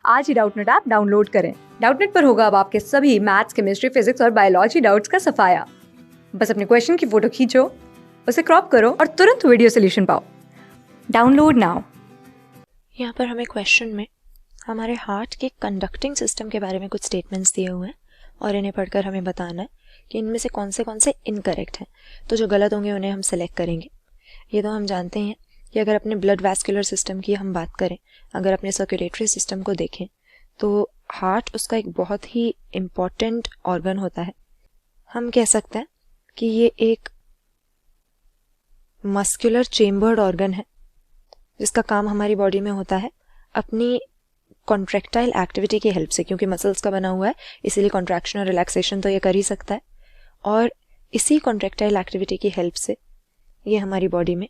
आज ही Doubtnut app download करें। Doubtnut पर होगा अब आपके सभी मैथ्स, केमिस्ट्री, फिजिक्स और बायोलॉजी डाउट्स का सफाया। बस अपने क्वेश्चन की फोटो खींचो, उसे क्रॉप करो और तुरंत वीडियो सोल्यूशन पाओ। Download now. यहाँ पर हमें क्वेश्चन में हमारे हार्ट के कंडक्टिंग सिस्टम के बारे में कुछ स्टेटमेंट्स दिए हुए हैं और इन्हें पढ़कर हमें बताना है कि इनमें से कौन से इनकरेक्ट हैं। तो जो गलत होंगे उन्हें हम सेलेक्ट करेंगे। ये तो हम जानते हैं कि अगर अपने ब्लड वैस्कुलर सिस्टम की हम बात करें, अगर अपने सर्कुलेटरी सिस्टम को देखें तो हार्ट उसका एक बहुत ही इम्पॉर्टेंट ऑर्गन होता है। हम कह सकते हैं कि ये एक मस्कुलर चेम्बर्ड ऑर्गन है जिसका काम हमारी बॉडी में होता है अपनी कॉन्ट्रैक्टाइल एक्टिविटी की हेल्प से, क्योंकि मसल्स का बना हुआ है इसीलिए कॉन्ट्रैक्शन और रिलैक्सेशन तो ये कर ही सकता है और इसी कॉन्ट्रैक्टाइल एक्टिविटी की हेल्प से ये हमारी बॉडी में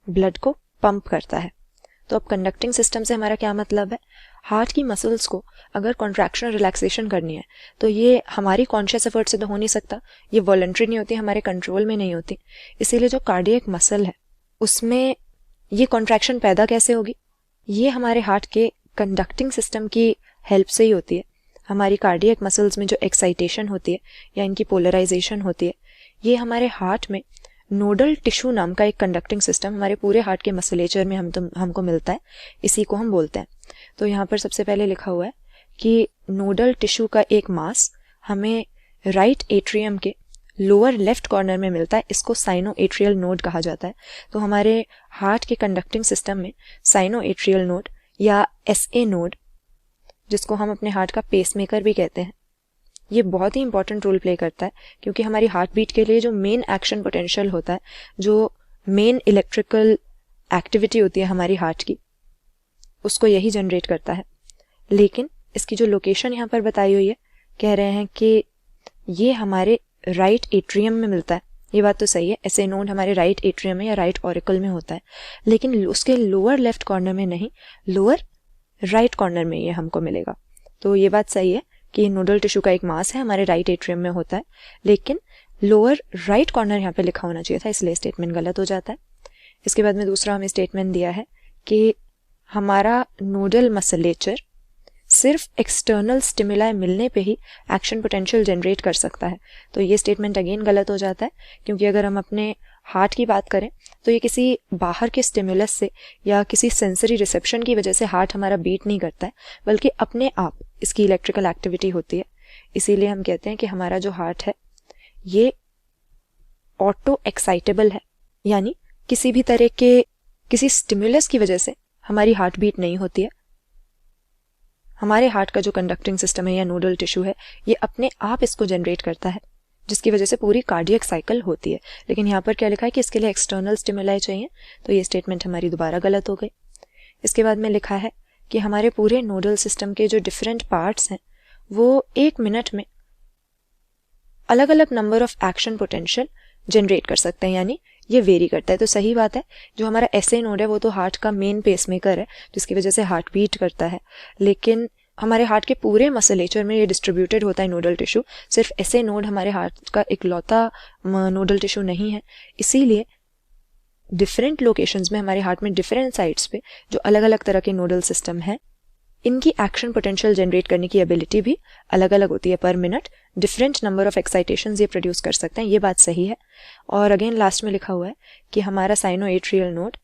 ब्लड को पंप करता है। तो अब कंडक्टिंग सिस्टम से हमारा क्या मतलब है? हार्ट की मसल्स को अगर कॉन्ट्रैक्शन और रिलैक्सेशन करनी है तो ये हमारी कॉन्शियस एफर्ट से तो हो नहीं सकता, ये वॉलंटरी नहीं होती, हमारे कंट्रोल में नहीं होती। इसीलिए जो कार्डियक मसल है उसमें ये कॉन्ट्रैक्शन पैदा कैसे होगी? ये हमारे हार्ट के कंडक्टिंग सिस्टम की हेल्प से ही होती है। हमारी कार्डियक मसल्स में जो एक्साइटेशन होती है या इनकी पोलराइजेशन होती है, ये हमारे हार्ट में नोडल टिश्यू नाम का एक कंडक्टिंग सिस्टम हमारे पूरे हार्ट के मसलेचर में हमको मिलता है, इसी को हम बोलते हैं। तो यहाँ पर सबसे पहले लिखा हुआ है कि नोडल टिश्यू का एक मास हमें राइट एट्रियम के लोअर लेफ्ट कॉर्नर में मिलता है, इसको साइनो एट्रियल नोड कहा जाता है। तो हमारे हार्ट के कंडक्टिंग सिस्टम में साइनो एट्रियल नोड या SA नोड, जिसको हम अपने हार्ट का पेसमेकर भी कहते हैं, ये बहुत ही इंपॉर्टेंट रोल प्ले करता है क्योंकि हमारी हार्ट बीट के लिए जो मेन एक्शन पोटेंशियल होता है, जो मेन इलेक्ट्रिकल एक्टिविटी होती है हमारी हार्ट की, उसको यही जनरेट करता है। लेकिन इसकी जो लोकेशन यहाँ पर बताई हुई है, कह रहे हैं कि ये हमारे राइट एट्रियम में मिलता है। ये बात तो सही है, SA नोड हमारे राइट एट्रियम में या राइट ऑरिकल में होता है, लेकिन उसके लोअर लेफ्ट कॉर्नर में नहीं, लोअर राइट कॉर्नर में ये हमको मिलेगा। तो ये बात सही है कि नोडल टिश्यू का एक मास है हमारे राइट एट्रियम में होता है, लेकिन लोअर राइट कॉर्नर यहाँ पे लिखा होना चाहिए था, इसलिए स्टेटमेंट गलत हो जाता है। इसके बाद में दूसरा हमें स्टेटमेंट दिया है कि हमारा नोडल मसलेचर सिर्फ एक्सटर्नल स्टिमुलाई मिलने पे ही एक्शन पोटेंशियल जनरेट कर सकता है। तो ये स्टेटमेंट अगेन गलत हो जाता है क्योंकि अगर हम अपने हार्ट की बात करें तो ये किसी बाहर के स्टिमुलस से या किसी सेंसरी रिसेप्शन की वजह से हार्ट हमारा बीट नहीं करता है, बल्कि अपने आप इसकी इलेक्ट्रिकल एक्टिविटी होती है। इसीलिए हम कहते हैं कि हमारा जो हार्ट है ये ऑटो एक्साइटेबल है, यानी किसी भी तरह के किसी स्टिमुलस की वजह से हमारी हार्ट बीट नहीं होती है। हमारे हार्ट का जो कंडक्टिंग सिस्टम है या नोडल टिश्यू है, ये अपने आप इसको जनरेट करता है, जिसकी वजह से पूरी कार्डियक साइकिल होती है। लेकिन यहाँ पर क्या लिखा है कि इसके लिए एक्सटर्नल स्टिमुलाई चाहिए, तो ये स्टेटमेंट हमारी दोबारा गलत हो गई। इसके बाद में लिखा है कि हमारे पूरे नोडल सिस्टम के जो डिफरेंट पार्ट्स हैं वो 1 मिनट में अलग अलग number of action potential generate कर सकते हैं, यानी ये वेरी करता है। तो सही बात है, जो हमारा SA नोड है वो तो हार्ट का मेन पेसमेकर है जिसकी वजह से हार्ट बीट करता है, लेकिन हमारे हार्ट के पूरे मसलेचर में ये डिस्ट्रीब्यूटेड होता है नोडल टिश्यू। सिर्फ SA नोड हमारे हार्ट का इकलौता नोडल टिश्यू नहीं है, इसीलिए डिफरेंट लोकेशंस में हमारे हार्ट में डिफरेंट साइट्स पे जो अलग अलग तरह के नोडल सिस्टम है, इनकी एक्शन पोटेंशियल जनरेट करने की एबिलिटी भी अलग अलग होती है। पर minute different number of excitations ये प्रोड्यूस कर सकते हैं, ये बात सही है। और अगेन लास्ट में लिखा हुआ है कि हमारा साइनो एट्रियल नोड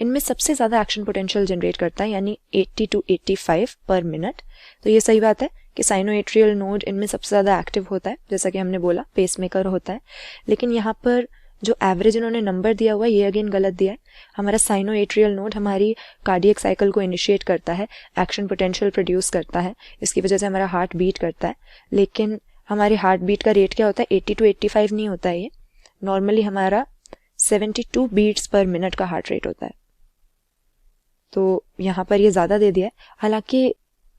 इनमें सबसे ज़्यादा एक्शन पोटेंशियल जनरेट करता है, यानी 80 to 85 पर मिनट। तो ये सही बात है कि साइनो एट्रियल नोड इनमें सबसे ज़्यादा एक्टिव होता है, जैसा कि हमने बोला पेसमेकर होता है। लेकिन यहाँ पर जो एवरेज इन्होंने नंबर दिया हुआ है ये अगेन गलत दिया है। हमारा साइनो एट्रियल नोड हमारी कार्डियक साइकिल को इनिशिएट करता है, एक्शन पोटेंशियल प्रोड्यूस करता है, इसकी वजह से हमारा हार्ट बीट करता है। लेकिन हमारे हार्ट बीट का रेट क्या होता है? 80 to 85 नहीं होता है, ये नॉर्मली हमारा 72 बीट्स पर मिनट का हार्ट रेट होता है। तो यहाँ पर ये ज़्यादा दे दिया है। हालांकि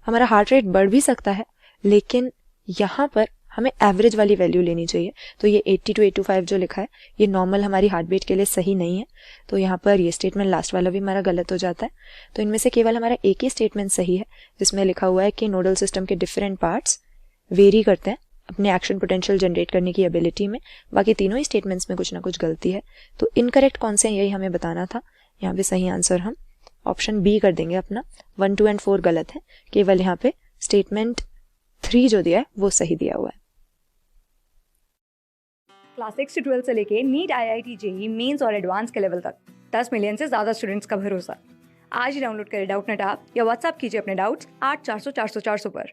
हमारा हार्ट रेट बढ़ भी सकता है, लेकिन यहाँ पर हमें एवरेज वाली वैल्यू लेनी चाहिए। तो ये 80 to 85 जो लिखा है ये नॉर्मल हमारी हार्ट बीट के लिए सही नहीं है, तो यहाँ पर ये स्टेटमेंट लास्ट वाला भी हमारा गलत हो जाता है। तो इनमें से केवल हमारा एक ही स्टेटमेंट सही है जिसमें लिखा हुआ है कि नोडल सिस्टम के डिफरेंट पार्ट्स वेरी करते हैं अपने एक्शन पोटेंशियल जनरेट करने की एबिलिटी में। बाकी तीनों ही स्टेटमेंट्स में कुछ ना कुछ गलती है। तो इनकरेक्ट कौन से हैं यही हमें बताना था। यहाँ पे सही आंसर हम ऑप्शन बी कर देंगे अपना। 1, 2 एंड 4 गलत है, केवल यहाँ पे स्टेटमेंट 3 जो दिया है वो सही दिया हुआ है। क्लास 6 से 12 से लेके नीट, IIT, JEE मेंस और एडवांस के लेवल तक 10 मिलियन से ज़्यादा स्टूडेंट्स का भरोसा। आज ही डाउनलोड करें डाउटनेट ऐप या व्हाट्सएप कीजिए अपने डाउट्स 8400 400 400 पर।